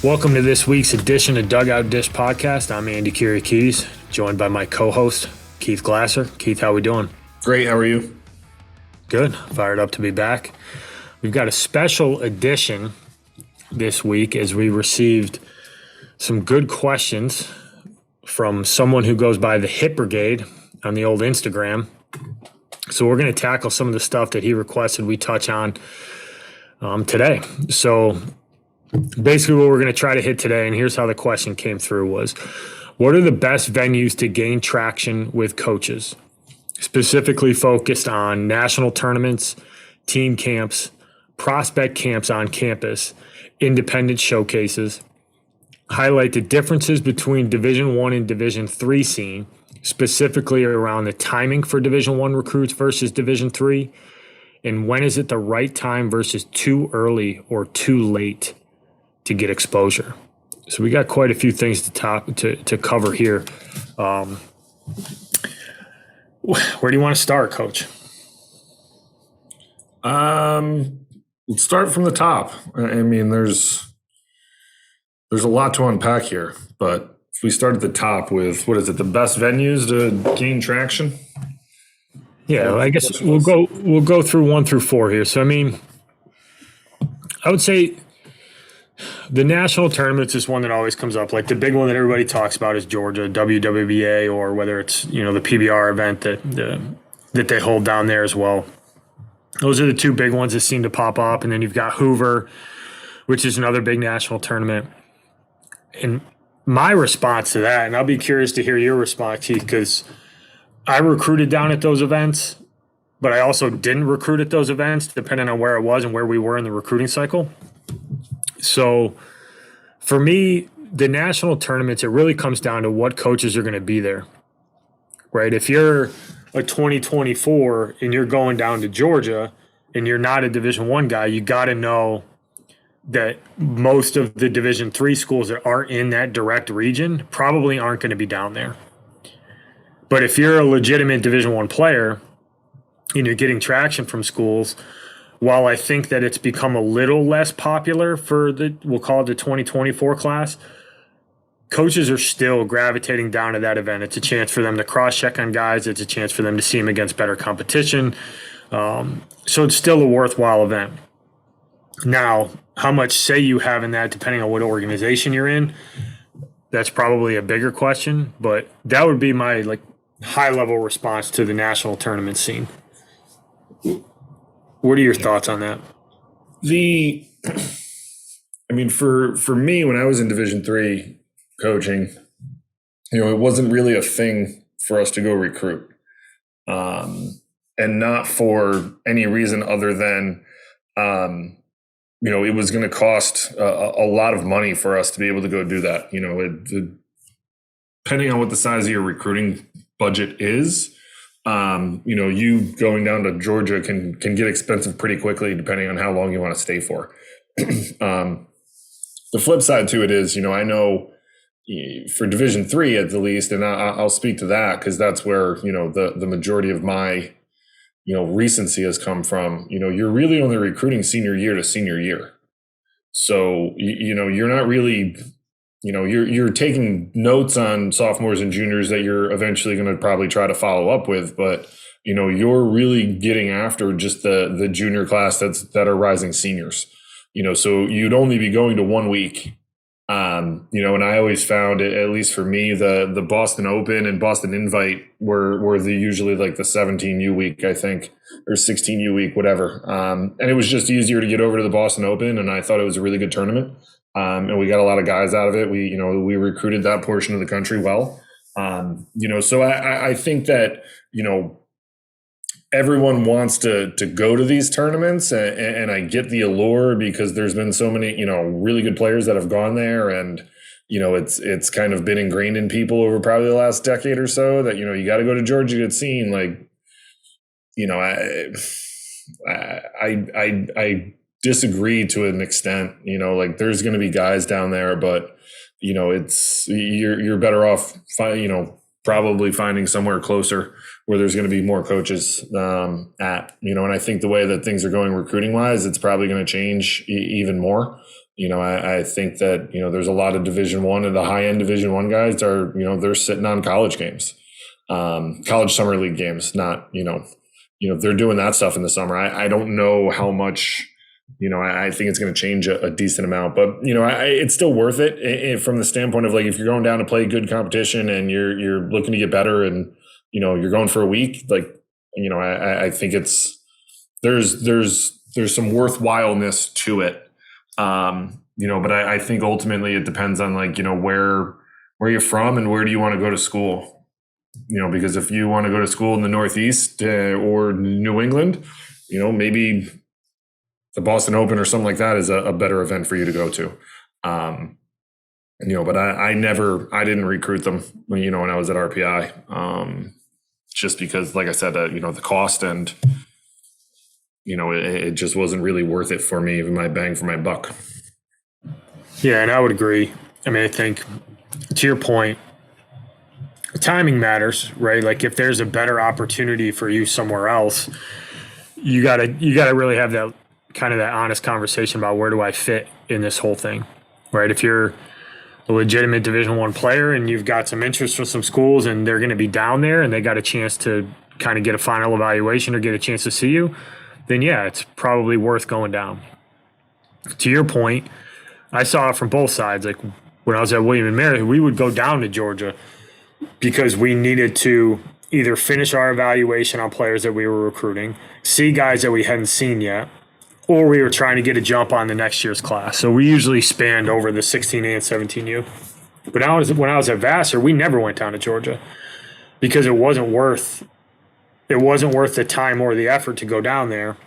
Welcome to this week's edition of Dugout Dish Podcast. I'm Andy Kiriakidis, joined by my co-host, Keith Glasser. Keith, how we doing? Great, how are you? Good. Fired up to be back. We've got a special edition this week as we received some good questions from someone who goes by the Hit Brigade on the old Instagram. So we're going to tackle some of the stuff that he requested we touch on today. So basically what we're going to try to hit today, and here's how the question came through, was what are the best venues to gain traction with coaches? Specifically focused on national tournaments, team camps, prospect camps on campus, independent showcases. Highlight the differences between Division I and Division III scene, specifically around the timing for Division I recruits versus Division III, and when is it the right time versus too early or too late to get exposure. So we got quite a few things to cover here. Where do you want to start, Coach? Let's start from the top. I mean, there's a lot to unpack here, but if we start at the top with, what is it, the best venues to gain traction? Yeah, I guess we'll go through 1 through 4 here. So I mean, I would say the national tournaments is one that always comes up. Like the big one that everybody talks about is Georgia, WWBA, or whether it's, the PBR event that they hold down there as well. Those are the two big ones that seem to pop up. And then you've got Hoover, which is another big national tournament. And my response to that, and I'll be curious to hear your response, Keith, because I recruited down at those events, but I also didn't recruit at those events, depending on where it was and where we were in the recruiting cycle. So for me, the national tournaments, it really comes down to what coaches are going to be there, right? If you're a 2024 and you're going down to Georgia and you're not a Division I guy, you got to know that most of the Division III schools that aren't in that direct region probably aren't going to be down there. But if you're a legitimate Division I player and you're getting traction from schools, while I think that it's become a little less popular for we'll call it the 2024 class, coaches are still gravitating down to that event. It's a chance for them to cross-check on guys. It's a chance for them to see them against better competition. So it's still a worthwhile event. Now, how much say you have in that, depending on what organization you're in, that's probably a bigger question. But that would be my high-level response to the national tournament scene. What are your thoughts on that? For me, when I was in Division III coaching, it wasn't really a thing for us to go recruit. And not for any reason other than, it was going to cost a lot of money for us to be able to go do that. Depending on what the size of your recruiting budget is, you going down to Georgia can get expensive pretty quickly, depending on how long you want to stay for. The flip side to it is, I know for Division III at the least, and I'll speak to that because that's where, the majority of my, recency has come from. You're really only recruiting senior year to senior year. So, you're not really, you're taking notes on sophomores and juniors that you're eventually going to probably try to follow up with, but you're really getting after just the junior class that are rising seniors. So you'd only be going to 1 week. And I always found it, at least for me, the Boston Open and Boston Invite were usually like the 17U week, I think, or 16U week, whatever. And it was just easier to get over to the Boston Open, and I thought it was a really good tournament. And we got a lot of guys out of it. We recruited that portion of the country well. So I think that, everyone wants to go to these tournaments, and I get the allure because there's been so many, really good players that have gone there, and, it's kind of been ingrained in people over probably the last decade or so that, you got to go to Georgia to get seen. I disagree to an extent, there's going to be guys down there, but, you're better off, probably finding somewhere closer where there's going to be more coaches and I think the way that things are going recruiting wise, it's probably going to change even more. I think that, there's a lot of Division I and the high end Division I guys are, they're sitting on college games, college summer league games, not, they're doing that stuff in the summer. I don't know how much, I think it's going to change a decent amount, but, it's still worth it from the standpoint of like, if you're going down to play good competition and you're looking to get better and, you're going for a week, like, I think there's some worthwhileness to it. But I think ultimately it depends on like, where you're from and where do you want to go to school, because if you want to go to school in the Northeast or New England, maybe the Boston Open or something like that is a better event for you to go to. But I didn't recruit them when I was at RPI, just because, like I said, the cost and, it just wasn't really worth it for me, even my bang for my buck. Yeah, and I would agree. I mean, I think to your point, timing matters, right? Like if there's a better opportunity for you somewhere else, you gotta really have that kind of that honest conversation about where do I fit in this whole thing, right? If you're a legitimate Division I player and you've got some interest from some schools and they're going to be down there and they got a chance to kind of get a final evaluation or get a chance to see you, then yeah, it's probably worth going down. To your point, I saw it from both sides. Like when I was at William & Mary, we would go down to Georgia because we needed to either finish our evaluation on players that we were recruiting, see guys that we hadn't seen yet, or we were trying to get a jump on the next year's class. So we usually spanned over the 16A and 17U. But when I was at Vassar, we never went down to Georgia because it wasn't worth the time or the effort to go down there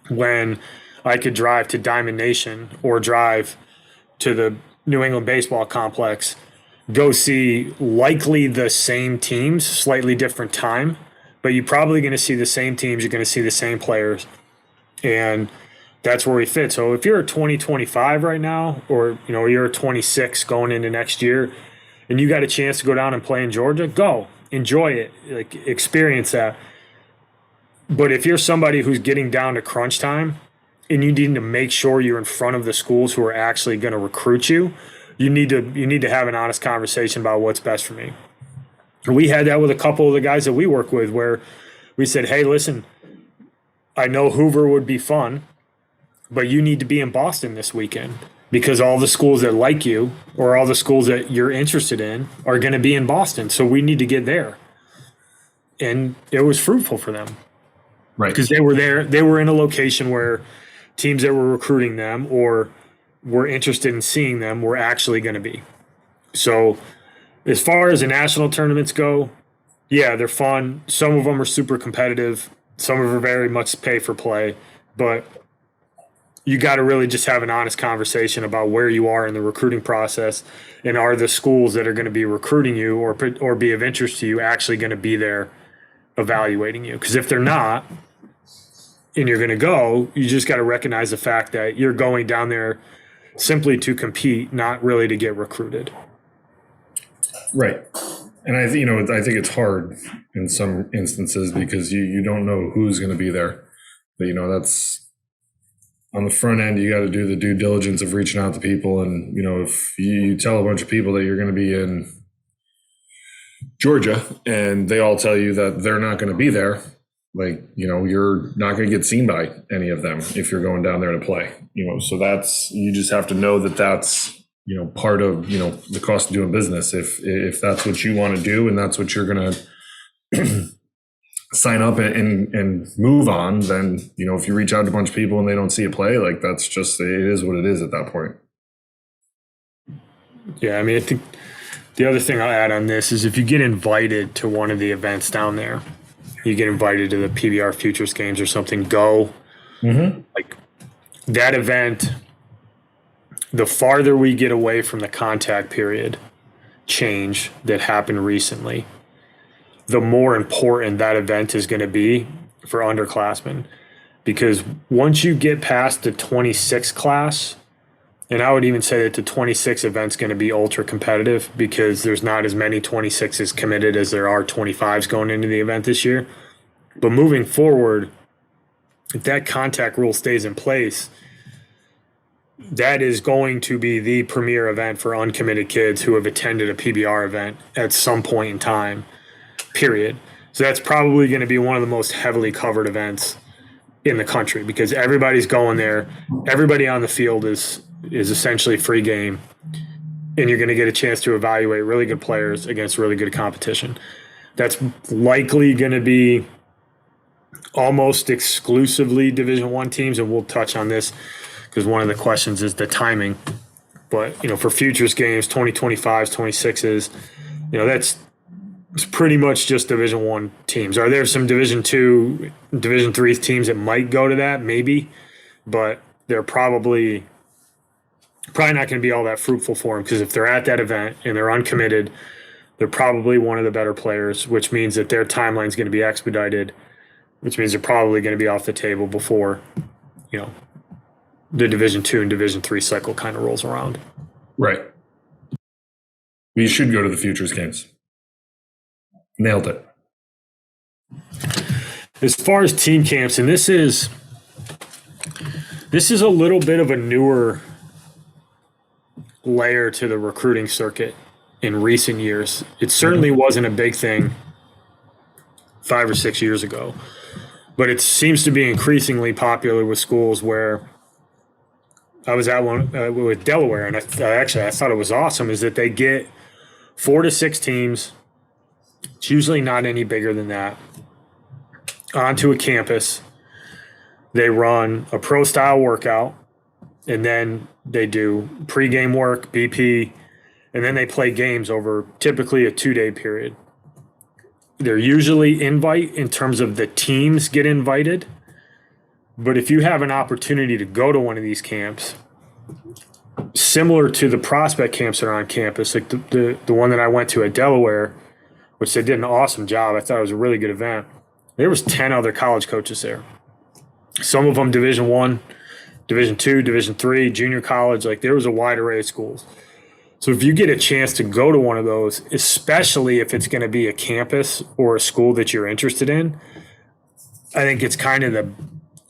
when I could drive to Diamond Nation or drive to the New England Baseball Complex, go see likely the same teams, slightly different time, but you're probably going to see the same teams, you're going to see the same players, and that's where we fit. So if you're a 2025 right now, or you're a 26 going into next year, and you got a chance to go down and play in Georgia, go. Enjoy it, like experience that. But if you're somebody who's getting down to crunch time and you need to make sure you're in front of the schools who are actually going to recruit you, you need to have an honest conversation about what's best for me. We had that with a couple of the guys that we work with where we said, hey, listen, I know Hoover would be fun, but you need to be in Boston this weekend because all the schools that like you or all the schools that you're interested in are going to be in Boston. So we need to get there. And it was fruitful for them. Right. Because they were there. They were in a location where teams that were recruiting them or were interested in seeing them were actually going to be. So as far as the national tournaments go, yeah, they're fun. Some of them are super competitive. Some of them are very much pay for play. But you got to really just have an honest conversation about where you are in the recruiting process, and are the schools that are going to be recruiting you or be of interest to you actually going to be there evaluating you? Because if they're not, and you're going to go, you just got to recognize the fact that you're going down there simply to compete, not really to get recruited. Right. And I think it's hard in some instances because you don't know who's going to be there. But, that's on the front end, you got to do the due diligence of reaching out to people. And, if you tell a bunch of people that you're going to be in Georgia and they all tell you that they're not going to be there, like, you're not going to get seen by any of them if you're going down there to play, so you just have to know that that's, part of, the cost of doing business. If that's what you want to do and that's what you're going to sign up and move on, then, if you reach out to a bunch of people and they don't see it play, like that's just, it is what it is at that point. Yeah. I mean, I think the other thing I'll add on this is if you get invited to one of the events down there, you get invited to the PBR Futures games or something, go. Mm-hmm. Like that event, the farther we get away from the contact period change that happened recently, the more important that event is going to be for underclassmen. Because once you get past the 26 class, and I would even say that the 26 event's going to be ultra competitive because there's not as many 26s committed as there are 25s going into the event this year. But moving forward, if that contact rule stays in place, that is going to be the premier event for uncommitted kids who have attended a PBR event at some point in time, period. So that's probably going to be one of the most heavily covered events in the country because everybody's going there. Everybody on the field is essentially free game, and you're going to get a chance to evaluate really good players against really good competition. That's likely going to be almost exclusively Division I teams, and we'll touch on this because one of the questions is the timing. But for futures games, 2025s, 26s, that's it's pretty much just Division I teams. Are there some Division II, Division III teams that might go to that? Maybe, but they're probably not going to be all that fruitful for them because if they're at that event and they're uncommitted, they're probably one of the better players, which means that their timeline is going to be expedited, which means they're probably going to be off the table before, the Division II and Division III cycle kind of rolls around. Right. We should go to the futures games. Nailed it. As far as team camps, and this is a little bit of a newer layer to the recruiting circuit in recent years. It certainly wasn't a big thing 5 or 6 years ago, but it seems to be increasingly popular with schools where I was at one with Delaware, and I thought it was awesome is that they get 4 to 6 teams. It's usually not any bigger than that. Onto a campus. They run a pro-style workout, and then they do pregame work, BP, and then they play games over typically a 2-day period. They're usually invite in terms of the teams get invited, but if you have an opportunity to go to one of these camps, similar to the prospect camps that are on campus, like the one that I went to at Delaware, which they did an awesome job. I thought it was a really good event. There was 10 other college coaches there. Some of them Division I, Division II, Division III, junior college. Like there was a wide array of schools. So if you get a chance to go to one of those, especially if it's going to be a campus or a school that you're interested in, I think it's kind of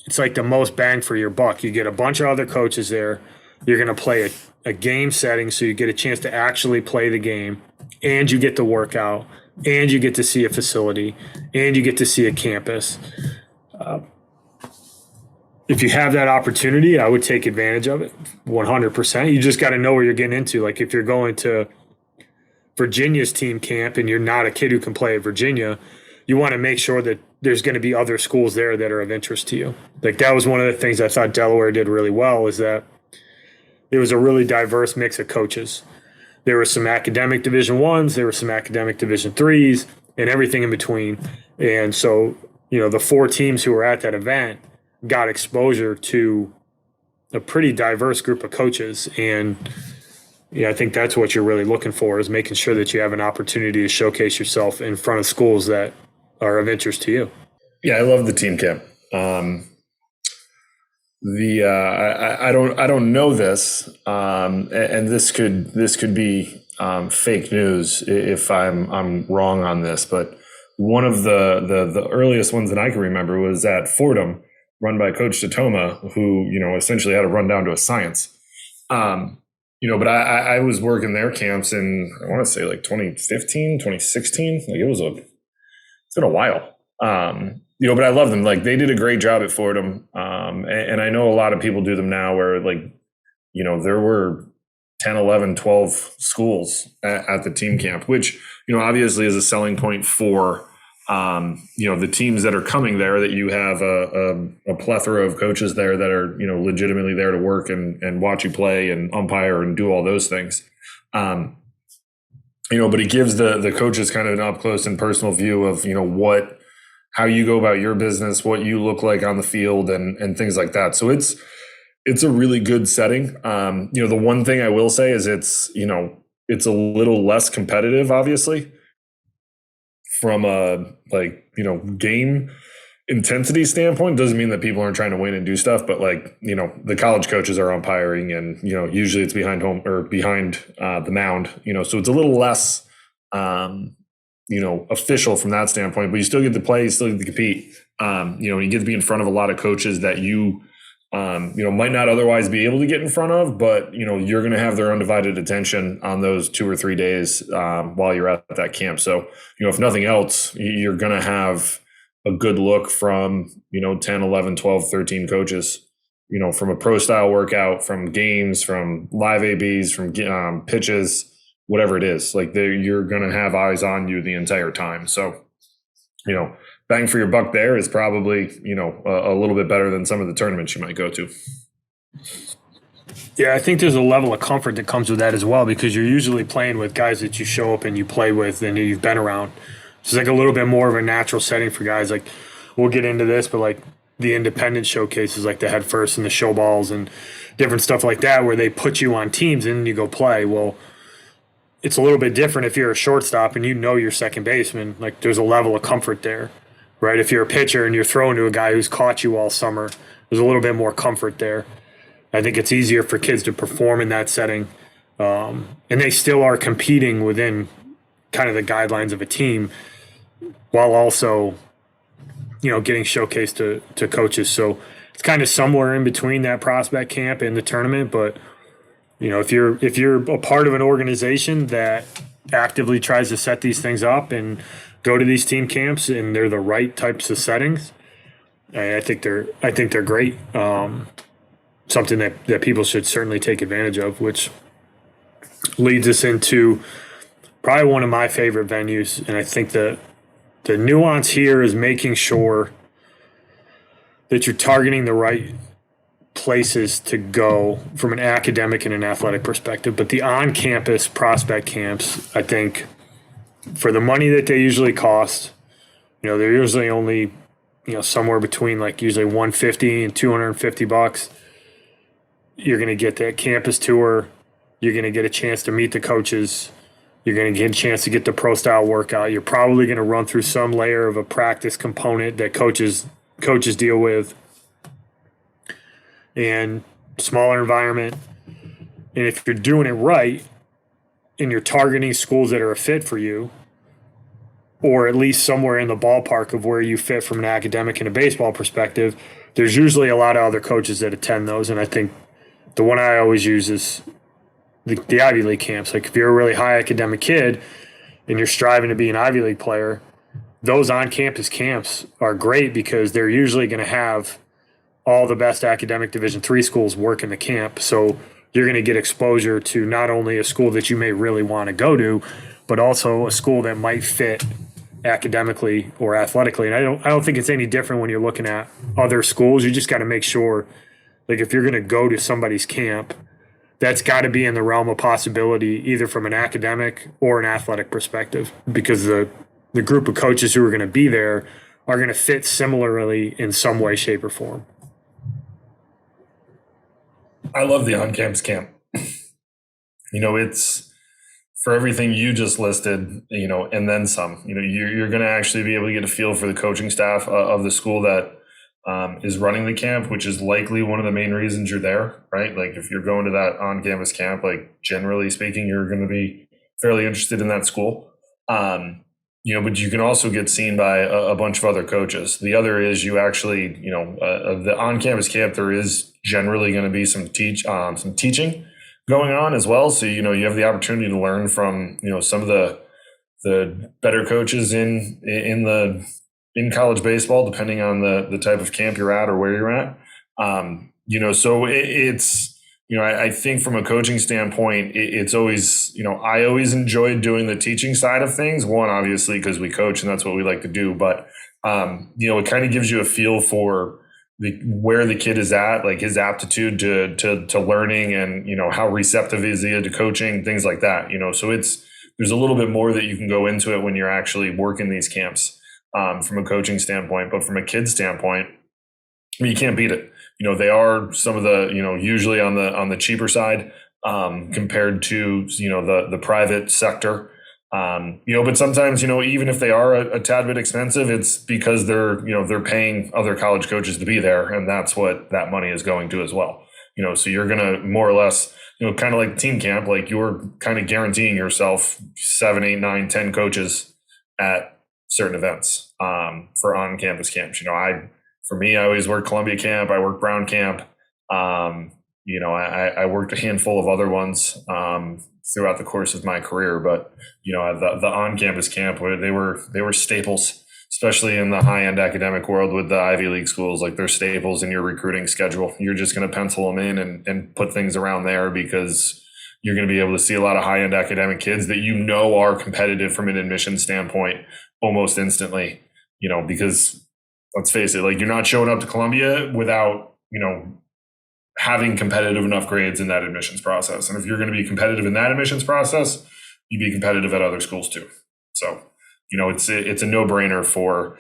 it's like the most bang for your buck. You get a bunch of other coaches there. You're going to play a game setting, so you get a chance to actually play the game, and you get the workout, and you get to see a facility, and you get to see a campus. If you have that opportunity, I would take advantage of it 100%. You just got to know where you're getting into. Like if you're going to Virginia's team camp and you're not a kid who can play at Virginia, you want to make sure that there's going to be other schools there that are of interest to you. Like that was one of the things I thought Delaware did really well is that it was a really diverse mix of coaches. There were some academic Division I's, there were some academic Division III's, and everything in between. And so, the 4 teams who were at that event got exposure to a pretty diverse group of coaches. And I think that's what you're really looking for is making sure that you have an opportunity to showcase yourself in front of schools that are of interest to you. Yeah, I love the team camp. I don't know this, and this could be fake news if I'm wrong on this, but one of the earliest ones that I can remember was at Fordham, run by Coach Tatoma, who essentially had to run down to a science. But I was working their camps in I want to say like 2015, 2016. Like it's been a while. But I love them. Like they did a great job at Fordham. And I know a lot of people do them now where there were 10, 11, 12 schools at the team camp, which, obviously is a selling point for, the teams that are coming there, that you have a plethora of coaches there that are, legitimately there to work and watch you play and umpire and do all those things. But it gives the coaches kind of an up close and personal view of, how you go about your business, what you look like on the field and things like that. So it's a really good setting. The one thing I will say is it's a little less competitive, obviously, from a game intensity standpoint. Doesn't mean that people aren't trying to win and do stuff, but the college coaches are umpiring and, usually it's behind home or behind the mound, so it's a little less, official from that standpoint, but you still get to play, you still get to compete. You get to be in front of a lot of coaches that you might not otherwise be able to get in front of, but you're going to have their undivided attention on those 2 or 3 days while you're at that camp. So if nothing else, you're going to have a good look from 10, 11, 12, 13 coaches, from a pro style workout, from games, from live ABs, from pitches, whatever it is. Like you're going to have eyes on you the entire time. So bang for your buck there is probably, a little bit better than some of the tournaments you might go to. Yeah, I think there's a level of comfort that comes with that as well, because you're usually playing with guys that you show up and you play with and you've been around. It's like a little bit more of a natural setting for guys. Like, we'll get into this, but like the independent showcases, like the Head First and the Show Balls and different stuff like that, where they put you on teams and you go play. Well, it's a little bit different if you're a shortstop and your second baseman. Like, there's a level of comfort there. Right, if you're a pitcher and you're throwing to a guy who's caught you all summer, there's a little bit more comfort there. I think it's easier for kids to perform in that setting, and they still are competing within kind of the guidelines of a team, while also, getting showcased to coaches. So it's kind of somewhere in between that prospect camp and the tournament. But if you're a part of an organization that actively tries to set these things up and go to these team camps and they're the right types of settings, I think they're great. Something that people should certainly take advantage of, which leads us into probably one of my favorite venues. And I think the nuance here is making sure that you're targeting the right places to go from an academic and an athletic perspective. But the on-campus prospect camps, I think, for the money that they usually cost, they're usually only, somewhere between like usually $150 and $250. You're going to get that campus tour. You're going to get a chance to meet the coaches. You're going to get a chance to get the pro style workout. You're probably going to run through some layer of a practice component that coaches deal with, and smaller environment. And if you're doing it right, and you're targeting schools that are a fit for you, or at least somewhere in the ballpark of where you fit from an academic and a baseball perspective, there's usually a lot of other coaches that attend those. And I think the one I always use is the Ivy League camps. Like, if you're a really high academic kid and you're striving to be an Ivy League player, those on-campus camps are great because they're usually going to have all the best academic Division III schools work in the camp. So you're going to get exposure to not only a school that you may really want to go to, but also a school that might fit academically or athletically. And I don't think it's any different when you're looking at other schools. You just got to make sure, like, if you're going to go to somebody's camp, that's got to be in the realm of possibility, either from an academic or an athletic perspective, because the group of coaches who are going to be there are going to fit similarly in some way, shape, or form. I love the on-campus camp. It's for everything you just listed, and then some. You're going to actually be able to get a feel for the coaching staff of the school that is running the camp, which is likely one of the main reasons you're there, right? Like, if you're going to that on-campus camp, like, generally speaking, you're going to be fairly interested in that school. But you can also get seen by a bunch of other coaches. The other is you actually, the on-campus camp, there is generally going to be some teaching going on as well. So, you have the opportunity to learn from, some of the better coaches in college baseball, depending on the type of camp you're at or where you're at. So it's, I think from a coaching standpoint, it's always, I always enjoyed doing the teaching side of things. One, obviously, because we coach and that's what we like to do. But, it kind of gives you a feel for where the kid is at, like his aptitude to learning, and, how receptive is he to coaching, things like that. So there's a little bit more that you can go into it when you're actually working these camps from a coaching standpoint. But from a kid standpoint, you can't beat it. They are some of the, usually on the cheaper side compared to, the private sector. But sometimes, even if they are a tad bit expensive, it's because they're paying other college coaches to be there. And that's what that money is going to as well. So you're going to more or less, kind of like team camp, like you're kind of guaranteeing yourself 7, 8, 9, 10 coaches at certain events for on-campus camps. For me, I always work Columbia camp. I work Brown camp. I worked a handful of other ones throughout the course of my career, but the on-campus camp where they were staples, especially in the high-end academic world with the Ivy League schools. Like, they're staples in your recruiting schedule. You're just going to pencil them in and put things around there because you're going to be able to see a lot of high-end academic kids that are competitive from an admission standpoint almost instantly. Because let's face it, like, you're not showing up to Columbia without having competitive enough grades in that admissions process. And if you're going to be competitive in that admissions process, you be competitive at other schools too. So, it's a no-brainer for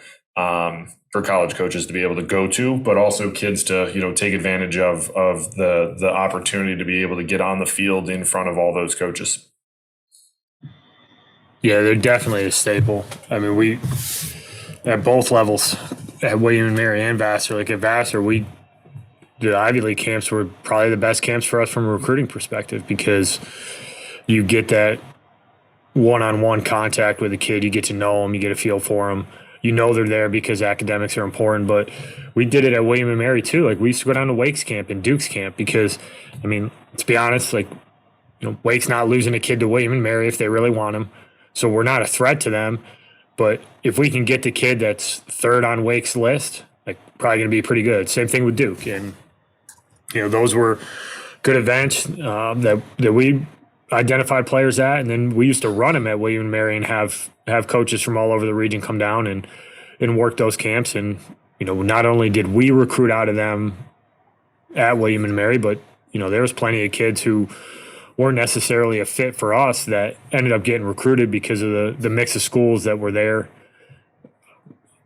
college coaches to be able to go to, but also kids to, take advantage of the opportunity to be able to get on the field in front of all those coaches. Yeah, they're definitely a staple. I mean, we at both levels, at William and Mary and Vassar, like at Vassar, the Ivy League camps were probably the best camps for us from a recruiting perspective because you get that one-on-one contact with a kid. You get to know them. You get a feel for them. They're there because academics are important. But we did it at William and Mary too. Like, we used to go down to Wake's camp and Duke's camp because, I mean, let's be honest, like, Wake's not losing a kid to William and Mary if they really want him. So we're not a threat to them. But if we can get the kid that's third on Wake's list, like, probably going to be pretty good. Same thing with Duke. And those were good events that we identified players at, and then we used to run them at William and Mary and have coaches from all over the region come down and work those camps. And not only did we recruit out of them at William and Mary, but there was plenty of kids who weren't necessarily a fit for us that ended up getting recruited because of the mix of schools that were there,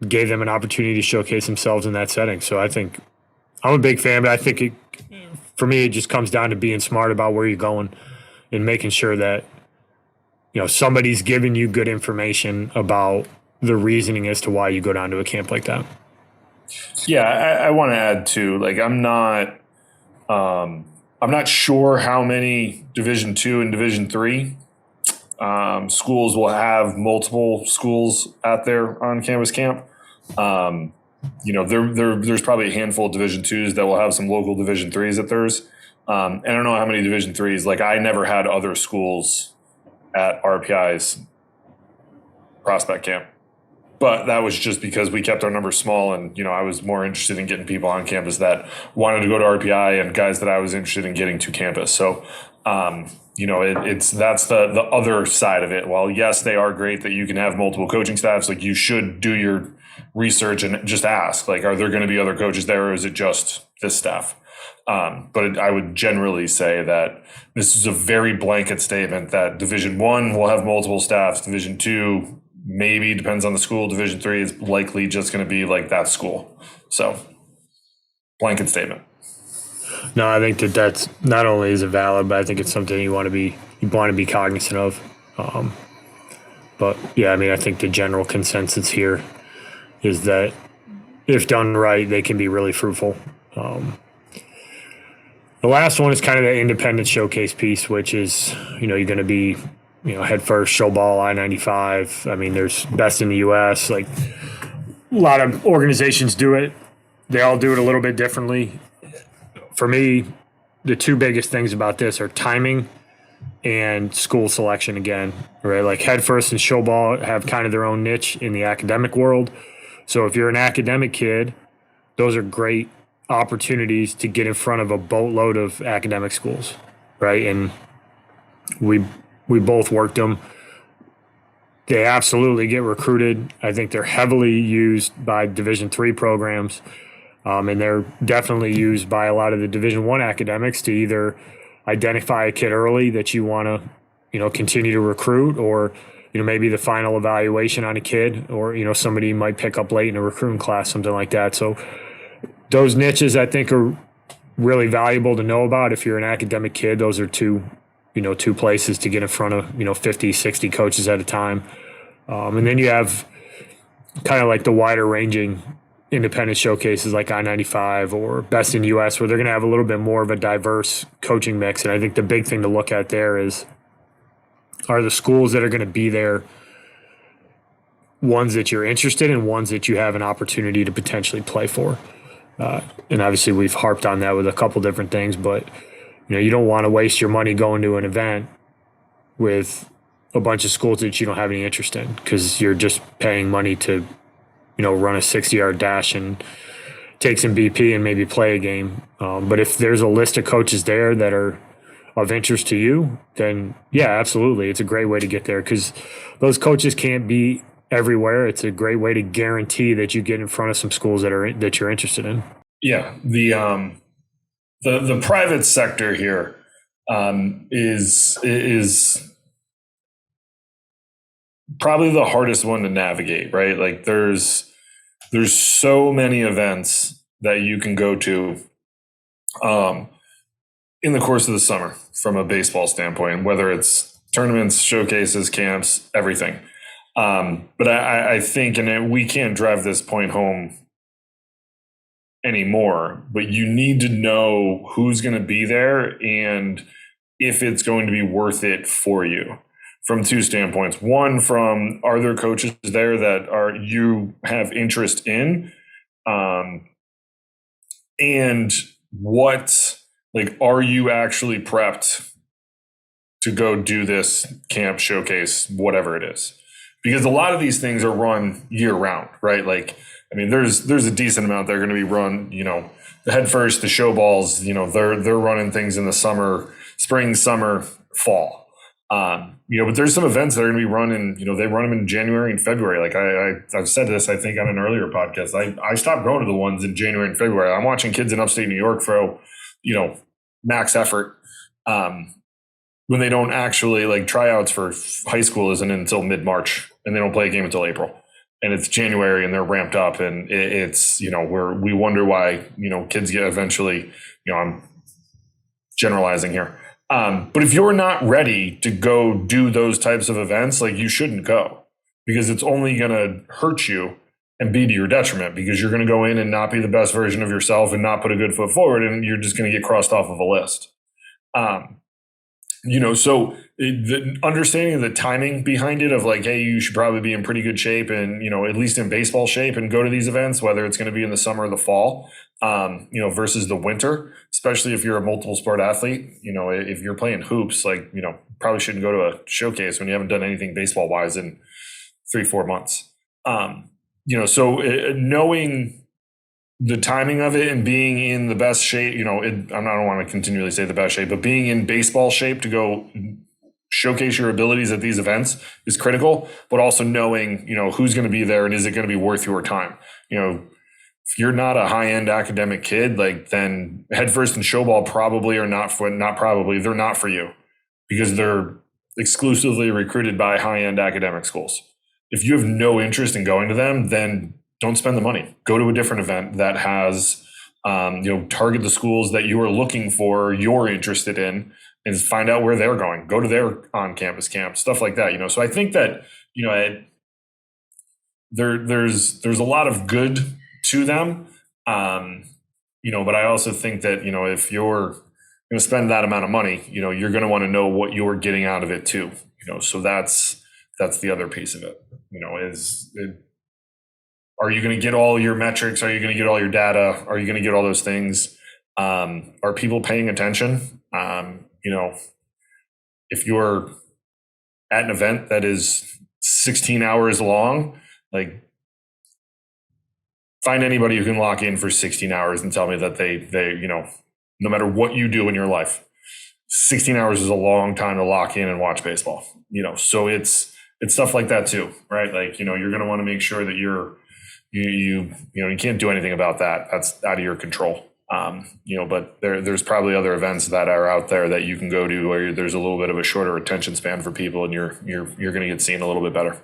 gave them an opportunity to showcase themselves in that setting. So I think I'm a big fan, but I think for me, it just comes down to being smart about where you're going and making sure that, somebody's giving you good information about the reasoning as to why you go down to a camp like that. Yeah, I want to add too, like, I'm not sure how many Division II and Division III schools will have multiple schools at their on-campus camp. There's probably a handful of Division IIs that will have some local Division IIIs at theirs. I don't know how many Division IIIs. Like, I never had other schools at RPI's prospect camp, but that was just because we kept our numbers small, and I was more interested in getting people on campus that wanted to go to RPI and guys that I was interested in getting to campus. So, that's the other side of it. While yes, they are great that you can have multiple coaching staffs, like, you should do your research and just ask, like, are there going to be other coaches there, or is it just this staff? But I would generally say that this is a very blanket statement that Division I will have multiple staffs. Division II, maybe, depends on the school. Division III is likely just going to be like that school. So, blanket statement. No, I think that's not only is it valid, but I think it's something you want to be cognizant of. But yeah, I mean, I think the general consensus here is that if done right, they can be really fruitful. The last one is kind of the independent showcase piece, which is, you're going to be, head first, show ball, I-95. I mean, there's best in the U.S. Like, a lot of organizations do it. They all do it a little bit differently. For me, the two biggest things about this are timing and school selection again, right? Like, head first and show ball have kind of their own niche in the academic world. So if you're an academic kid, those are great opportunities to get in front of a boatload of academic schools, right? And we both worked them. They absolutely get recruited. I think they're heavily used by Division III programs, and they're definitely used by a lot of the Division I academics to either identify a kid early that you want to, continue to recruit, or maybe the final evaluation on a kid, or somebody might pick up late in a recruiting class, something like that. So those niches, I think, are really valuable to know about if you're an academic kid. Those are two places to get in front of 50, 60 coaches at a time. And then you have kind of like the wider ranging independent showcases like I-95 or Best in U.S., where they're going to have a little bit more of a diverse coaching mix. And I think the big thing to look at there are the schools that are going to be there ones that you're interested in, ones that you have an opportunity to potentially play for. And obviously we've harped on that with a couple different things, but you don't want to waste your money going to an event with a bunch of schools that you don't have any interest in, because you're just paying money to, run a 60-yard dash and take some BP and maybe play a game. But if there's a list of coaches there that are of interest to you, then yeah, absolutely. It's a great way to get there, because those coaches can't be everywhere. It's a great way to guarantee that you get in front of some schools that you're interested in. Yeah. The private sector here is probably the hardest one to navigate, right? Like there's so many events that you can go to in the course of the summer from a baseball standpoint, whether it's tournaments, showcases, camps, everything. But I think, and we can't drive this point home anymore, but you need to know who's going to be there and if it's going to be worth it for you from two standpoints. One, from, are there coaches there that you have interest in? And what, like, are you actually prepped to go do this camp, showcase, whatever it is? Because a lot of these things are run year round, right? Like, I mean, there's a decent amount that are going to be run, the Head First, the show balls, they're running things in the summer, spring, summer, fall. But there's some events that are going to be run in, they run them in January and February. Like I've said this, I think on an earlier podcast, I stopped going to the ones in January and February. I'm watching kids in upstate New York throw, max effort, when they don't actually, like, tryouts for high school isn't until mid-March, and they don't play a game until April, and it's January and they're ramped up, and it's, we wonder why, kids get eventually, I'm generalizing here. But if you're not ready to go do those types of events, like, you shouldn't go, because it's only going to hurt you and be to your detriment, because you're going to go in and not be the best version of yourself and not put a good foot forward, and you're just going to get crossed off of a list. So the understanding of the timing behind it, of like, hey, you should probably be in pretty good shape and, at least in baseball shape, and go to these events, whether it's going to be in the summer or the fall, versus the winter, especially if you're a multiple sport athlete. If you're playing hoops, like, probably shouldn't go to a showcase when you haven't done anything baseball wise in 3-4 months. Knowing the timing of it and being in the best shape, I don't want to continually say the best shape, but being in baseball shape to go showcase your abilities at these events is critical, but also knowing, who's going to be there and is it going to be worth your time? If you're not a high-end academic kid, like, then Head First and Showball probably are they're not for you, because they're exclusively recruited by high-end academic schools. If you have no interest in going to them, then don't spend the money. Go to a different event that has, target the schools that you are looking for, you're interested in, and find out where they're going. Go to their on-campus camp, stuff like that. So I think that, there's a lot of good to them. But I also think that, if you're going to spend that amount of money, you're going to want to know what you're getting out of it too. So that's the other piece of it. Are you going to get all your metrics? Are you going to get all your data? Are you going to get all those things? Are people paying attention? If you're at an event that is 16 hours long, like, find anybody who can lock in for 16 hours and tell me that they no matter what you do in your life, 16 hours is a long time to lock in and watch baseball. So it's stuff like that too, right? Like, you're going to want to make sure that you can't do anything about that. That's out of your control. But there's probably other events that are out there that you can go to where there's a little bit of a shorter attention span for people, and you're going to get seen a little bit better.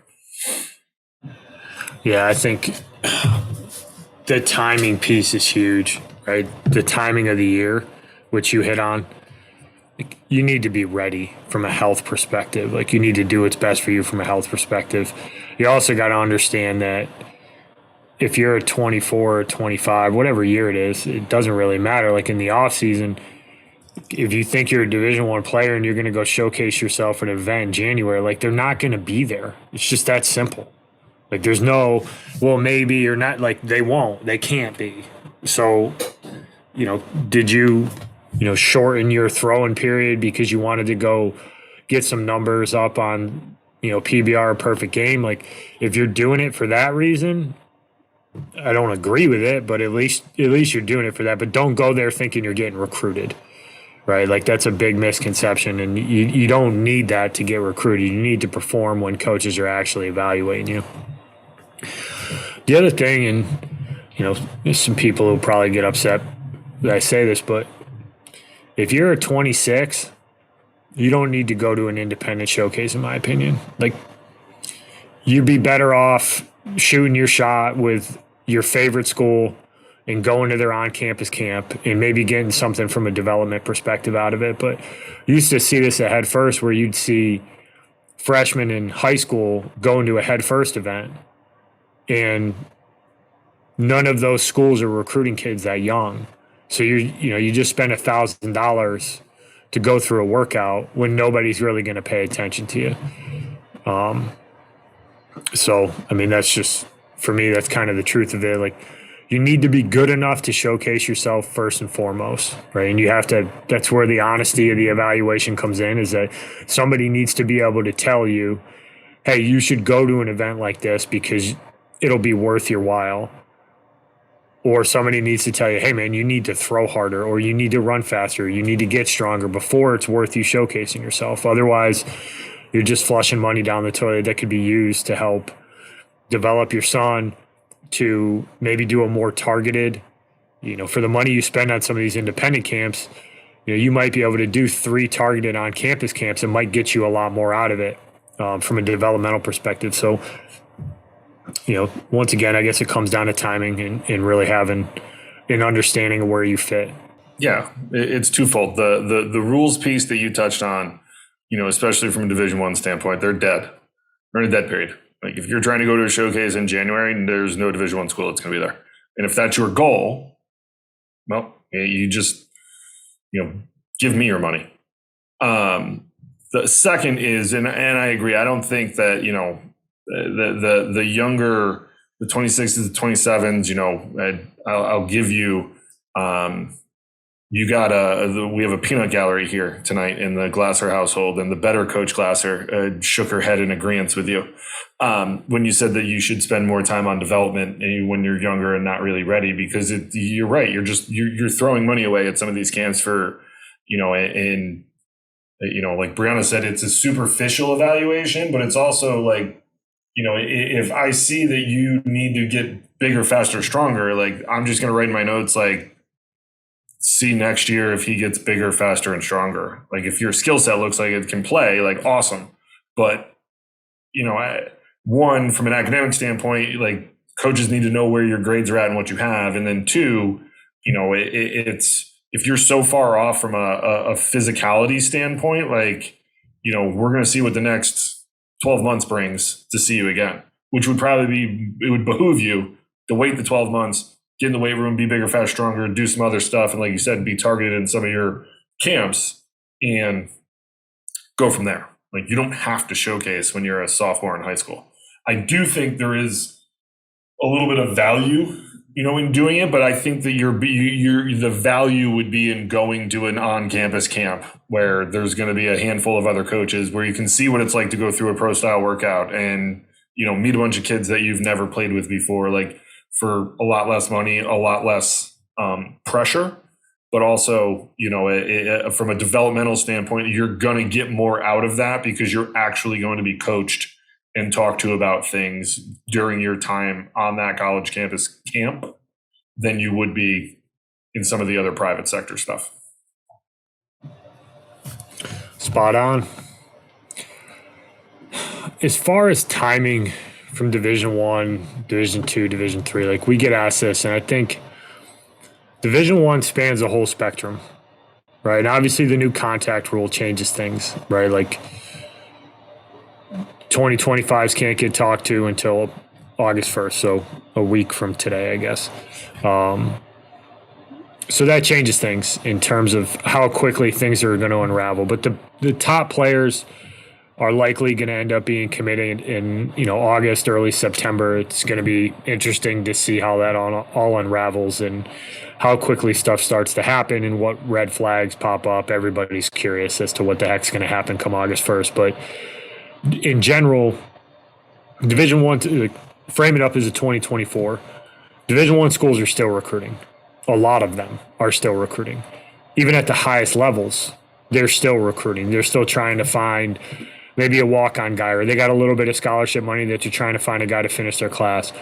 Yeah, I think the timing piece is huge, right? The timing of the year, which you hit on. You need to be ready from a health perspective. Like, you need to do what's best for you from a health perspective. You also got to understand that if you're a 24 or 25, whatever year it is, it doesn't really matter. Like, in the off season, if you think you're a Division I player and you're going to go showcase yourself at an event in January, like, they're not going to be there. It's just that simple. Like, there's no, well, maybe you're not, like, they won't, they can't be. So, did you, shorten your throwing period because you wanted to go get some numbers up on, PBR perfect game? Like, if you're doing it for that reason, I don't agree with it, but at least you're doing it for that. But don't go there thinking you're getting recruited, right? Like, that's a big misconception, and you don't need that to get recruited. You need to perform when coaches are actually evaluating you. The other thing, and there's some people who probably get upset that I say this, but if you're a 26, you don't need to go to an independent showcase, in my opinion. Like, you'd be better off shooting your shot with your favorite school and going to their on-campus camp and maybe getting something from a development perspective out of it. But you used to see this at Head First, where you'd see freshmen in high school going to a Head First event, and none of those schools are recruiting kids that young. So you just spend $1,000 to go through a workout when nobody's really going to pay attention to you. So, I mean, that's just, for me, that's kind of the truth of it. Like, you need to be good enough to showcase yourself first and foremost, right? And you have to, that's where the honesty of the evaluation comes in, is that somebody needs to be able to tell you, hey, you should go to an event like this because it'll be worth your while. Or somebody needs to tell you, hey, man, you need to throw harder, or you need to run faster, you need to get stronger before it's worth you showcasing yourself. Otherwise, you're just flushing money down the toilet that could be used to help develop your son to maybe do a more targeted, for the money you spend on some of these independent camps, you might be able to do 3 targeted on-campus camps. It might get you a lot more out of it from a developmental perspective. So, once again, I guess it comes down to timing and really having an understanding of where you fit. Yeah, it's twofold. The rules piece that you touched on, especially from a Division I standpoint, they're dead. They're in a dead period. Like, if you're trying to go to a showcase in January, there's no Division I school that's going to be there. And if that's your goal, well, you just, give me your money. The second is, and I agree, I don't think that, the younger, the 26s, the 27s, I'll give you, we have a peanut gallery here tonight in the Glasser household, and the better Coach Glasser shook her head in agreement with you when you said that you should spend more time on development when you're younger and not really ready, because you're right. You're throwing money away at some of these camps for, like Brianna said, it's a superficial evaluation, but it's also like, if I see that you need to get bigger, faster, stronger, like, I'm just going to write in my notes, like, see next year if he gets bigger, faster, and stronger. Like, if your skill set looks like it can play, like, awesome. But, one, from an academic standpoint, like, coaches need to know where your grades are at and what you have. And then 2, it's, if you're so far off from a physicality standpoint, like, we're going to see what the next 12 months brings to see you again, which would probably be, it would behoove you to wait the 12 months, get in the weight room, be bigger, faster, stronger, do some other stuff. And like you said, be targeted in some of your camps and go from there. Like, you don't have to showcase when you're a sophomore in high school. I do think there is a little bit of value, in doing it, but I think that the value would be in going to an on-campus camp where there's going to be a handful of other coaches, where you can see what it's like to go through a pro style workout and, meet a bunch of kids that you've never played with before, like, for a lot less money, a lot less pressure, but also, from a developmental standpoint, you're going to get more out of that because you're actually going to be coached and talked to about things during your time on that college campus camp than you would be in some of the other private sector stuff. Spot on. As far as timing from Division I, Division II, Division III, like, we get asked this, and I think Division I spans the whole spectrum, right? And obviously the new contact rule changes things, right? Like, 2025s can't get talked to until August 1st, so a week from today, I guess. So that changes things in terms of how quickly things are going to unravel. But the top players are likely going to end up being committed in August, early September. It's going to be interesting to see how that all unravels and how quickly stuff starts to happen and what red flags pop up. Everybody's curious as to what the heck's going to happen come August 1st. But in general, Division One, frame it up as a 2024. Division One schools are still recruiting. A lot of them are still recruiting. Even at the highest levels, they're still recruiting. They're still trying to find maybe a walk-on guy, or they got a little bit of scholarship money that you're trying to find a guy to finish their class.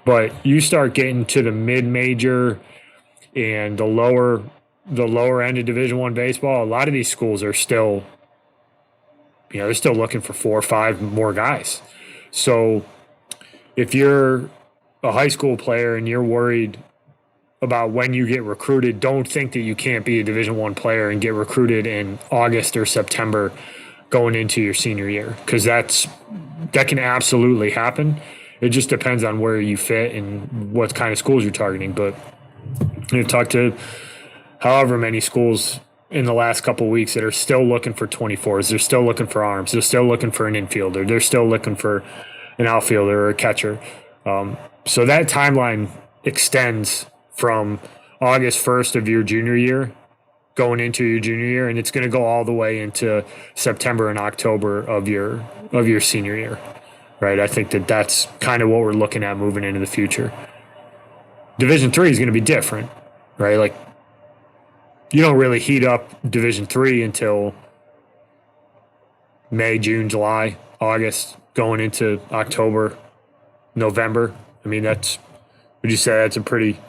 But you start getting to the mid-major and the lower end of Division One baseball, a lot of these schools are still, they're still looking for 4 or 5 more guys. So if you're a high school player and you're worried about when you get recruited, don't think that you can't be a Division One player and get recruited in August or September going into your senior year, because that can absolutely happen. It just depends on where you fit and what kind of schools you're targeting. But you've talked to however many schools in the last couple of weeks that are still looking for 24s. They're still looking for arms. They're still looking for an infielder. They're still looking for an outfielder or a catcher. So that timeline extends from August 1st of your junior year going into your junior year, and it's going to go all the way into September and October of your senior year, right? I think that's kind of what we're looking at moving into the future. Division III is going to be different, right? Like, you don't really heat up Division III until May, June, July, August, going into October, November. I mean, would you say that's a pretty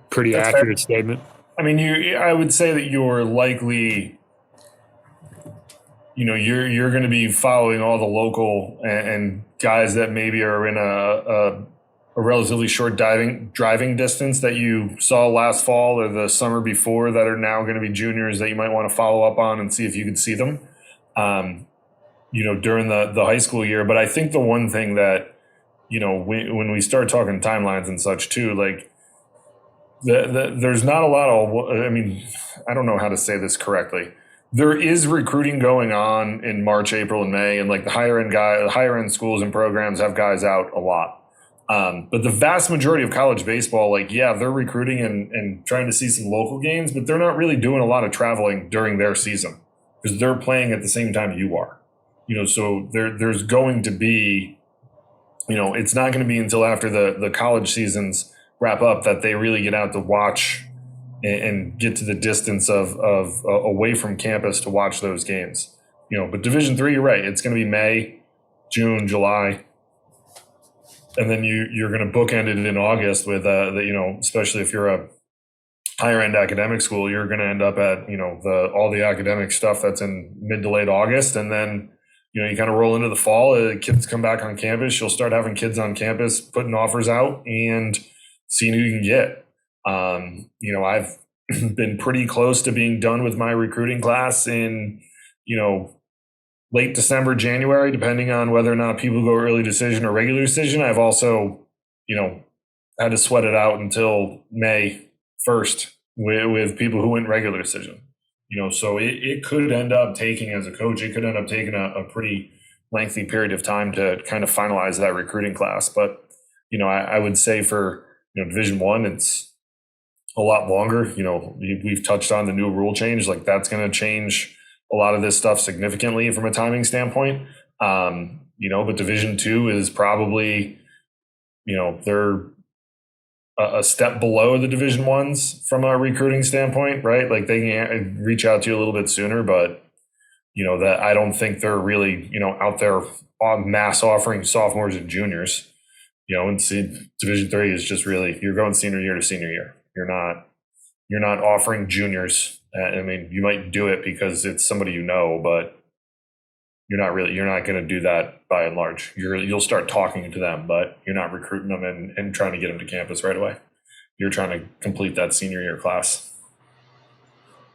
That's accurate fair. statement? I mean, I would say that you're likely, you're going to be following all the local and guys that maybe are in a relatively short driving distance that you saw last fall or the summer before that are now going to be juniors that you might want to follow up on and see if you can see them, during the high school year. But I think the one thing that, when we start talking timelines and such too, like, there's not a lot of, I don't know how to say this correctly. There is recruiting going on in March, April, and May, and like the higher end schools and programs have guys out a lot. But the vast majority of college baseball, they're recruiting and trying to see some local games, but they're not really doing a lot of traveling during their season because they're playing at the same time you are. So there's going to be, it's not going to be until after the college seasons wrap up that they really get out to watch and get to the distance of away from campus to watch those games. But Division III, you're right. It's going to be May, June, July, and then you're going to bookend it in August with especially if you're a higher end academic school, you're going to end up at all the academic stuff that's in mid to late August, and then you kind of roll into the fall. Kids come back on campus. You'll start having kids on campus putting offers out and seeing who you can get. I've been pretty close to being done with my recruiting class in, late December, January, depending on whether or not people go early decision or regular decision. I've also, had to sweat it out until May 1st with people who went regular decision. So it could end up taking, as a coach, it could end up taking a pretty lengthy period of time to kind of finalize that recruiting class. But, I would say for, Division I, it's a lot longer. We've touched on the new rule change. Like, that's going to change a lot of this stuff significantly from a timing standpoint. But Division II is probably, they're a step below the Division I's from a recruiting standpoint, right? Like, they can reach out to you a little bit sooner, but that I don't think they're really, out there on mass offering sophomores and juniors. And Division III is just really, you're going senior year to senior year. You're not offering juniors. You might do it because it's somebody but you're not going to do that by and large. You'll start talking to them, but you're not recruiting them and trying to get them to campus right away. You're trying to complete that senior year class.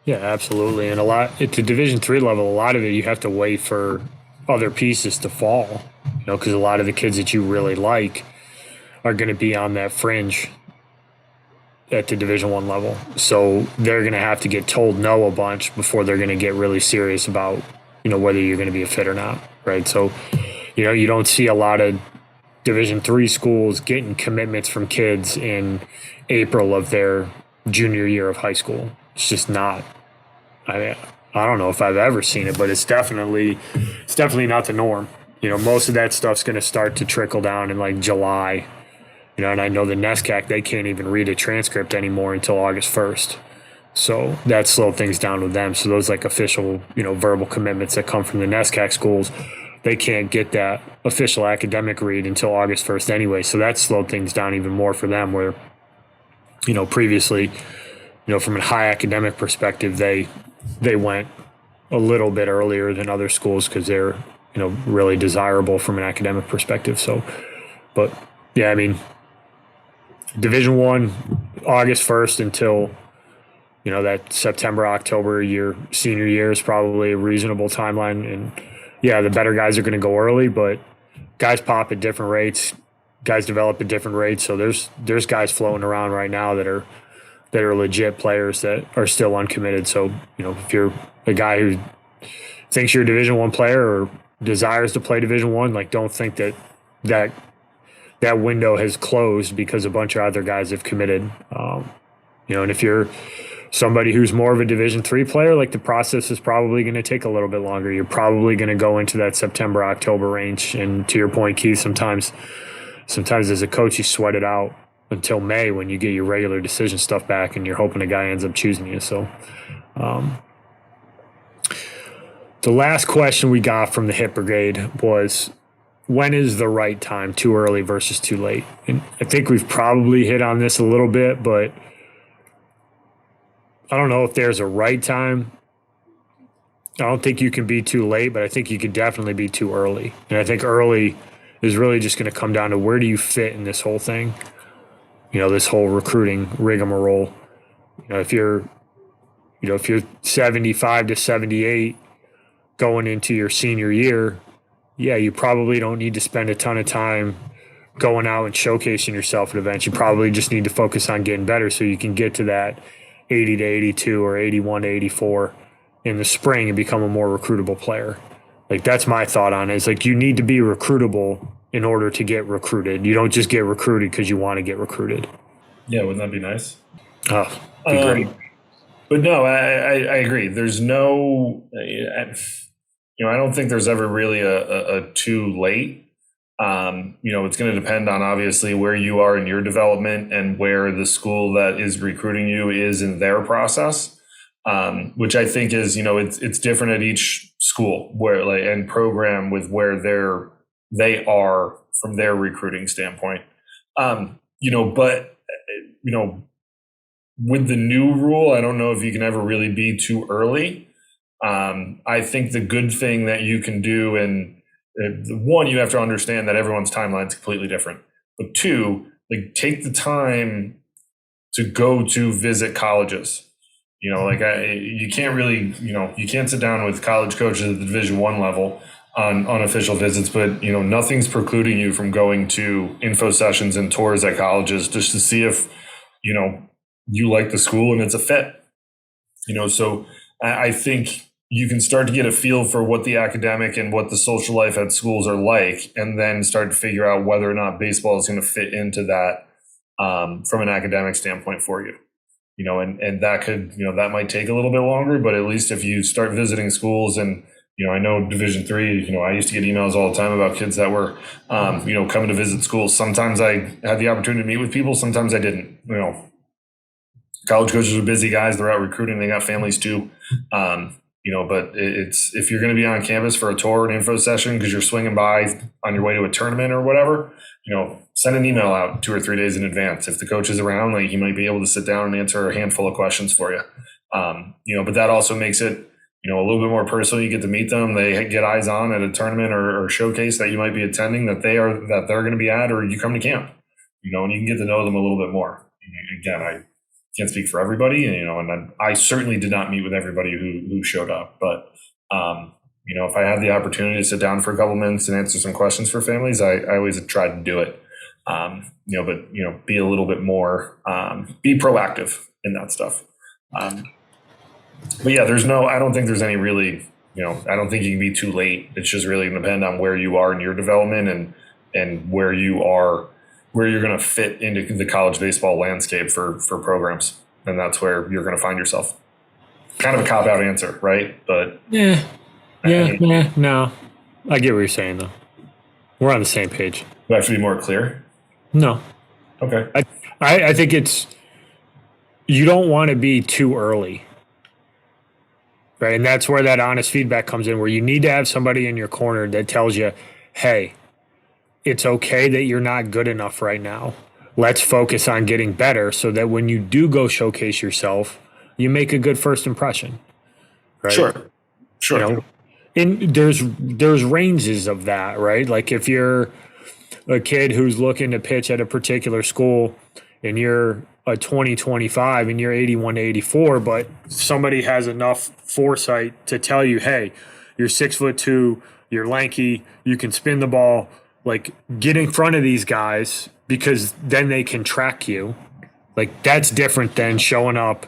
Yeah, absolutely. And at the Division III level, a lot of it you have to wait for other pieces to fall, because a lot of the kids that you really like are going to be on that fringe at the Division I level. So they're going to have to get told no a bunch before they're going to get really serious about whether you're going to be a fit or not, right? So, you don't see a lot of Division III schools getting commitments from kids in April of their junior year of high school. It's just not. I don't know if I've ever seen it, but it's definitely not the norm. Most of that stuff's going to start to trickle down in like July. And I know the NESCAC, they can't even read a transcript anymore until August 1st. So that slowed things down with them. So those like official, verbal commitments that come from the NESCAC schools, they can't get that official academic read until August 1st anyway. So that slowed things down even more for them where, previously, from a high academic perspective, they went a little bit earlier than other schools because they're, really desirable from an academic perspective. So, but yeah, I mean, Division I, August 1st until, that September, October your senior year is probably a reasonable timeline. And yeah, the better guys are going to go early, but guys pop at different rates. Guys develop at different rates. So there's guys floating around right now that are legit players that are still uncommitted. So, if you're a guy who thinks you're a Division I player or desires to play Division I, like don't think that window has closed because a bunch of other guys have committed. And if you're somebody who's more of a Division III player, like the process is probably going to take a little bit longer. You're probably going to go into that September, October range. And to your point, Keith, sometimes as a coach, you sweat it out until May when you get your regular decision stuff back and you're hoping a guy ends up choosing you. So the last question we got from the Hit Brigade was, when is the right time, too early versus too late? And I think we've probably hit on this a little bit, but I don't know if there's a right time. I don't think you can be too late, but I think you could definitely be too early. And I think early is really just going to come down to where do you fit in this whole thing? This whole recruiting rigmarole. If you're 75 to 78 going into your senior year, yeah, you probably don't need to spend a ton of time going out and showcasing yourself at events. You probably just need to focus on getting better so you can get to that 80 to 82 or 81 to 84 in the spring and become a more recruitable player. Like that's my thought on it. It's like you need to be recruitable in order to get recruited. You don't just get recruited because you want to get recruited. Yeah, wouldn't that be nice? Oh, be great. But no, I agree. There's no, I don't think there's ever really a too late. It's going to depend on obviously where you are in your development and where the school that is recruiting you is in their process, which I think is, it's different at each school and program with where they are from their recruiting standpoint. But with the new rule, I don't know if you can ever really be too early. I think the good thing that you can do, and one, you have to understand that everyone's timeline is completely different. But two, like take the time to go to visit colleges. You can't really, you can't sit down with college coaches at the Division I level on unofficial visits, but nothing's precluding you from going to info sessions and tours at colleges just to see if you like the school and it's a fit. So I think you can start to get a feel for what the academic and what the social life at schools are like, and then start to figure out whether or not baseball is going to fit into that from an academic standpoint for you. And that could, that might take a little bit longer, but at least if you start visiting schools and, I know Division III, I used to get emails all the time about kids that were, coming to visit schools. Sometimes I had the opportunity to meet with people. Sometimes I didn't, college coaches are busy guys. They're out recruiting. They got families too. But it's, if you're going to be on campus for a tour and info session because you're swinging by on your way to a tournament or whatever, send an email out 2 or 3 days in advance. If the coach is around, like he might be able to sit down and answer a handful of questions for you. But that also makes it, a little bit more personal. You get to meet them. They get eyes on at a tournament or showcase that you might be attending that they're going to be at, or you come to camp, and you can get to know them a little bit more. Again, I can't speak for everybody, and I certainly did not meet with everybody who showed up, but if I had the opportunity to sit down for a couple minutes and answer some questions for families, I always tried to do it. But be a little bit more, be proactive in that stuff. But yeah, I don't think there's any really I don't think you can be too late. It's just really going to depend on where you are in your development and where you are, where you're going to fit into the college baseball landscape for programs. And that's where you're going to find yourself. Kind of a cop out answer, right? But no, I get what you're saying though. We're on the same page. Do I have to be more clear? No, Okay. I think you don't want to be too early. Right. And that's where that honest feedback comes in, where you need to have somebody in your corner that tells you, hey, it's okay that you're not good enough right now. Let's focus on getting better so that when you do go showcase yourself, you make a good first impression. Right. Sure. And there's ranges of that, right? Like if you're a kid who's looking to pitch at a particular school and you're a 2025 and you're 81 to 84, but somebody has enough foresight to tell you, hey, you're 6'2", you're lanky, you can spin the ball, like get in front of these guys because then they can track you. Like that's different than showing up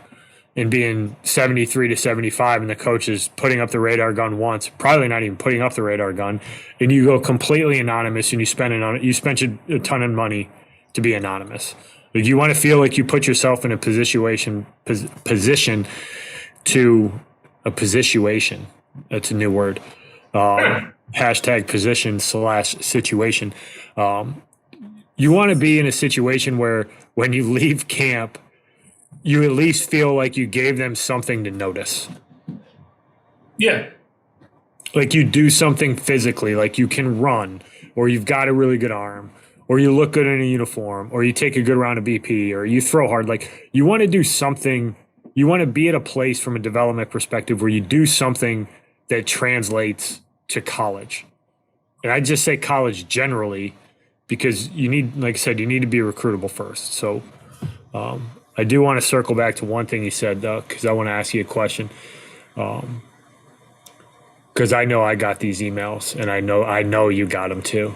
and being 73 to 75 and the coach is putting up the radar gun once, probably not even putting up the radar gun, and you go completely anonymous and you spent a ton of money to be anonymous. Like you want to feel like you put yourself in a position to a position. That's a new word. Hashtag position / situation. You want to be in a situation where when you leave camp, you at least feel like you gave them something to notice. Yeah. Like you do something physically, like you can run, or you've got a really good arm, or you look good in a uniform, or you take a good round of BP, or you throw hard. Like you want to do something, you want to be at a place from a development perspective where you do something that translates to college. And I just say college generally because you need, like I said, you need to be recruitable first. So I do want to circle back to one thing he said, though, because I want to ask you a question. Because I know I got these emails, and I know you got them too.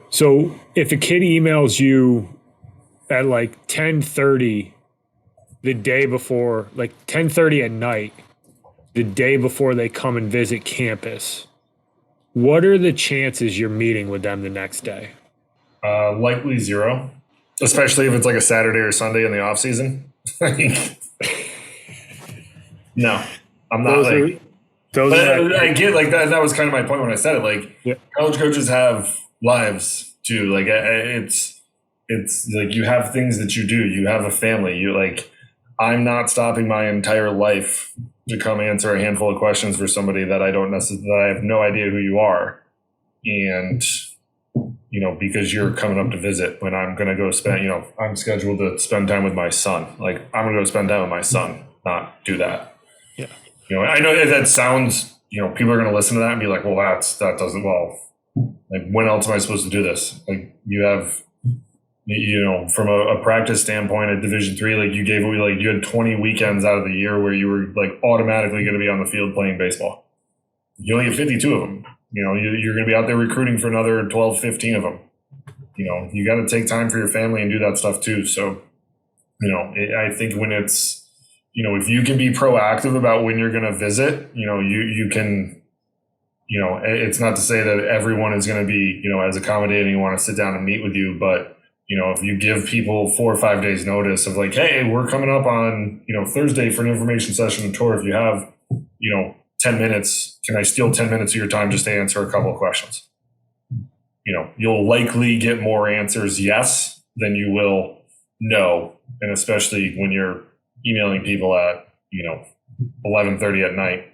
So if a kid emails you at like 10:30 the day before, like 10:30 at night, the day before they come and visit campus, what are the chances you're meeting with them the next day? Likely 0, especially if it's like a Saturday or Sunday in the off season. No, I'm not. I get like that. That was kind of my point when I said it. Like college coaches have lives too. Like it's like you have things that you do. You have a family. You like. I'm not stopping my entire life to come answer a handful of questions for somebody that I don't necessarily, that I have no idea who you are. And, because you're coming up to visit when I'm going to go spend, I'm scheduled to spend time with my son. Like I'm going to go spend time with my son, not do that. Yeah. I know that sounds, people are going to listen to that and be like, well, that doesn't, like when else am I supposed to do this? Like you have, from a practice standpoint at Division III, like you gave away, like you had 20 weekends out of the year where you were like automatically going to be on the field playing baseball. You only get 52 of them. You're going to be out there recruiting for another 12, 15 of them. You got to take time for your family and do that stuff too. So, I think when it's, if you can be proactive about when you're going to visit, you can, it's not to say that everyone is going to be, as accommodating and want to sit down and meet with you, but if you give people 4 or 5 days notice of like, hey, we're coming up on, Thursday for an information session and tour. If you have, 10 minutes, can I steal 10 minutes of your time just to answer a couple of questions? You'll likely get more answers yes than you will no. And especially when you're emailing people at, 11:30 at night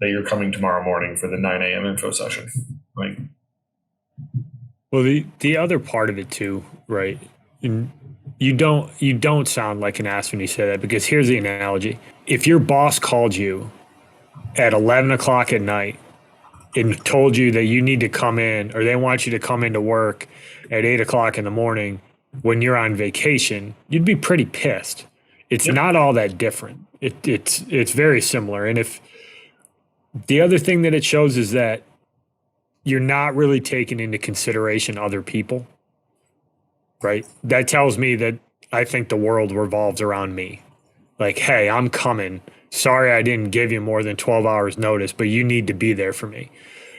that you're coming tomorrow morning for the 9 a.m. info session. Like, well, the other part of it too, right? And you don't sound like an ass when you say that, because here's the analogy. If your boss called you at 11 o'clock at night and told you that you need to come in, or they want you to come into work at 8 o'clock in the morning when you're on vacation, you'd be pretty pissed. It's not all that different. It's very similar. And if the other thing that it shows is that you're not really taking into consideration other people, right? That tells me that I think the world revolves around me. Like, hey, I'm coming, sorry, I didn't give you more than 12 hours notice, but you need to be there for me.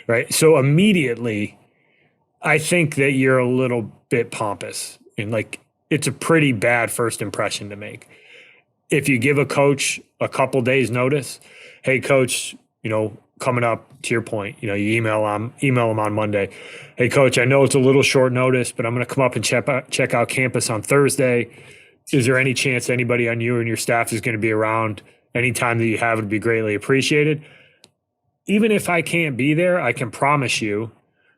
Right. So immediately, I think that you're a little bit pompous and like it's a pretty bad first impression to make. If you give a coach a couple days notice, hey coach, coming up to your point, you email them on Monday. Hey coach, I know it's a little short notice, but I'm going to come up and check out campus on Thursday. Is there any chance anybody on you and your staff is going to be around? Anytime that you have would be greatly appreciated. Even if I can't be there, I can promise you,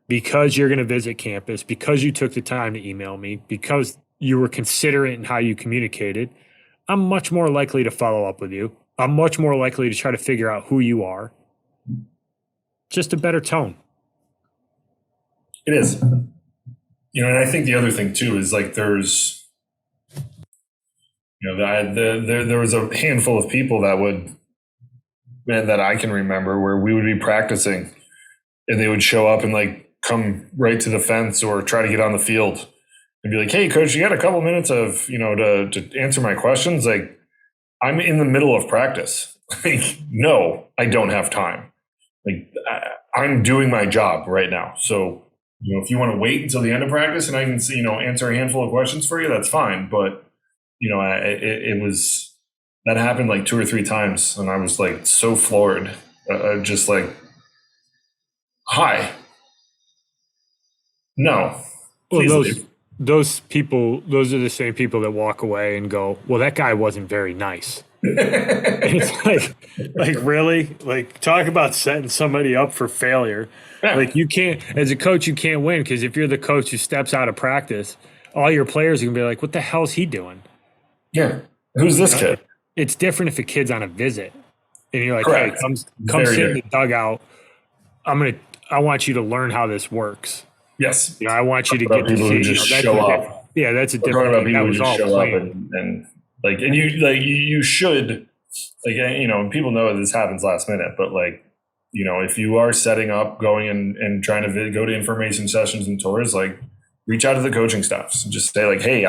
because you're going to visit campus, because you took the time to email me, because you were considerate in how you communicated, I'm much more likely to follow up with you. I'm much more likely to try to figure out who you are. Just a better tone. It is. And I think the other thing too is like there was a handful of people that I can remember where we would be practicing and they would show up and like come right to the fence or try to get on the field and be like, hey coach, you got a couple minutes of, to answer my questions. Like I'm in the middle of practice. Like, no, I don't have time. Like I'm doing my job right now. So, if you want to wait until the end of practice and I can see, answer a handful of questions for you, that's fine. But, it was, that happened like 2 or 3 times. And I was like so floored, just like, hi. No. Well, those people, those are the same people that walk away and go, well, that guy wasn't very nice. It's like really, like talk about setting somebody up for failure. Yeah. Like you can't, as a coach, you can't win because if you're the coach who steps out of practice, all your players are gonna be like, what the hell's he doing? Yeah. Who's this kid? It's different if a kid's on a visit and you're like, correct. Hey, come sit in the dugout. I want you to learn how this works. Yes. I want you to get to see, just show up. Yeah, that's a different thing. That was all planned. And you should, and people know this happens last minute, but if you are setting up, going and trying to go to information sessions and tours, like reach out to the coaching staffs and just say like, hey,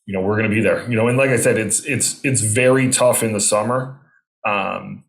we're going to be there, and like I said, it's very tough in the summer, to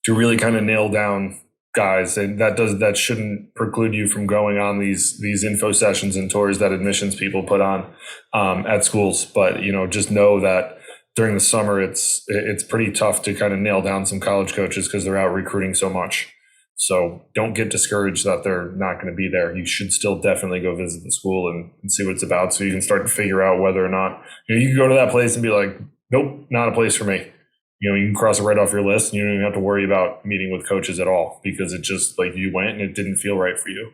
really kind of nail down guys, and that shouldn't preclude you from going on these info sessions and tours that admissions people put on at schools. But just know that during the summer it's pretty tough to kind of nail down some college coaches because they're out recruiting so much. So don't get discouraged that they're not going to be there. You should still definitely go visit the school and see what it's about, so you can start to figure out whether or not you can go to that place and be like, nope, not a place for me. You can cross it right off your list and you don't even have to worry about meeting with coaches at all because it just like you went and it didn't feel right for you.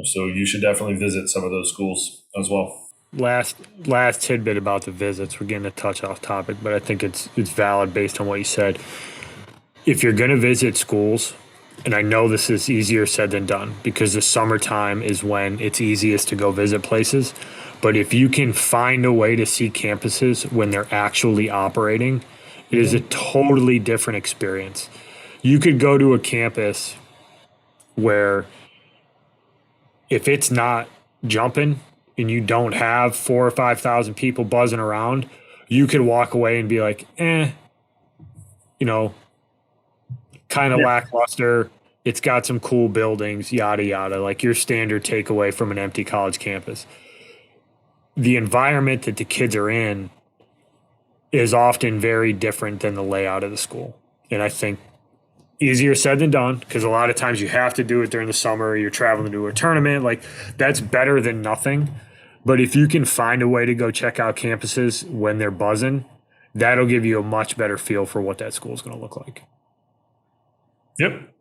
So you should definitely visit some of those schools as well. Last tidbit about the visits. We're getting a touch off topic, but I think it's valid based on what you said. If you're going to visit schools, and I know this is easier said than done because the summertime is when it's easiest to go visit places. But if you can find a way to see campuses when they're actually operating, it is a totally different experience. You could go to a campus where if it's not jumping and you don't have 4,000 or 5,000 people buzzing around, you could walk away and be like, kind of lackluster. It's got some cool buildings, yada, yada, like your standard takeaway from an empty college campus. The environment that the kids are in is often very different than the layout of the school. And I think easier said than done because a lot of times you have to do it during the summer. You're traveling to a tournament. Like that's better than nothing. But if you can find a way to go check out campuses when they're buzzing, that'll give you a much better feel for what that school is going to look like. Yep.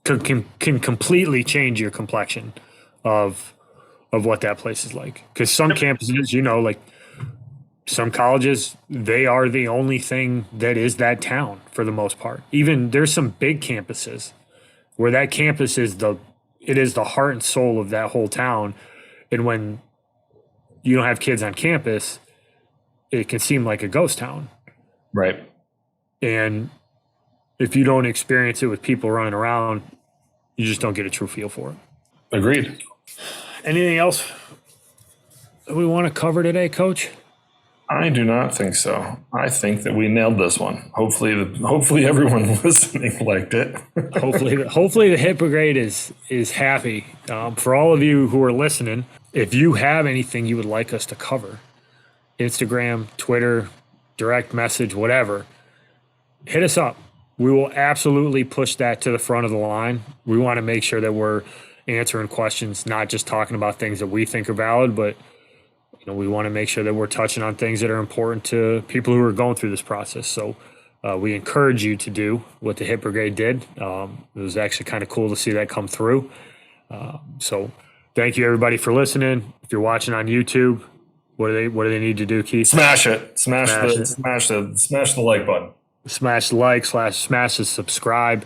Can completely change your complexion of what that place is like. Because some campuses, like some colleges, they are the only thing that is that town for the most part. Even there's some big campuses where that campus is the heart and soul of that whole town. And when you don't have kids on campus, it can seem like a ghost town. Right. And if you don't experience it with people running around, you just don't get a true feel for it. Agreed. Anything else that we want to cover today, Coach? I do not think so. I think that we nailed this one. Hopefully everyone listening liked it. Hopefully the hit brigade is happy. For all of you who are listening, if you have anything you would like us to cover, Instagram, Twitter, direct message, whatever, hit us up. We will absolutely push that to the front of the line. We want to make sure that we're answering questions, not just talking about things that we think are valid, but we want to make sure that we're touching on things that are important to people who are going through this process. So we encourage you to do what the Hit Brigade did. It was actually kind of cool to see that come through. So thank you everybody for listening. If you're watching on YouTube, what do they need to do, Keith? Smash it. Smash the like button. Smash the like, smash the subscribe.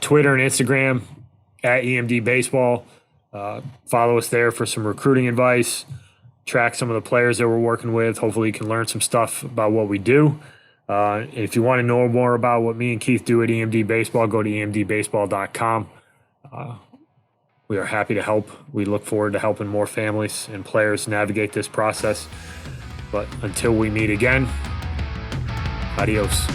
Twitter and Instagram at EMD Baseball. Follow us there for some recruiting advice. Track some of the players that we're working with. Hopefully you can learn some stuff about what we do. If you want to know more about what me and Keith do at EMD Baseball, go to emdbaseball.com. We are happy to help. We look forward to helping more families and players navigate this process. But until we meet again, adios.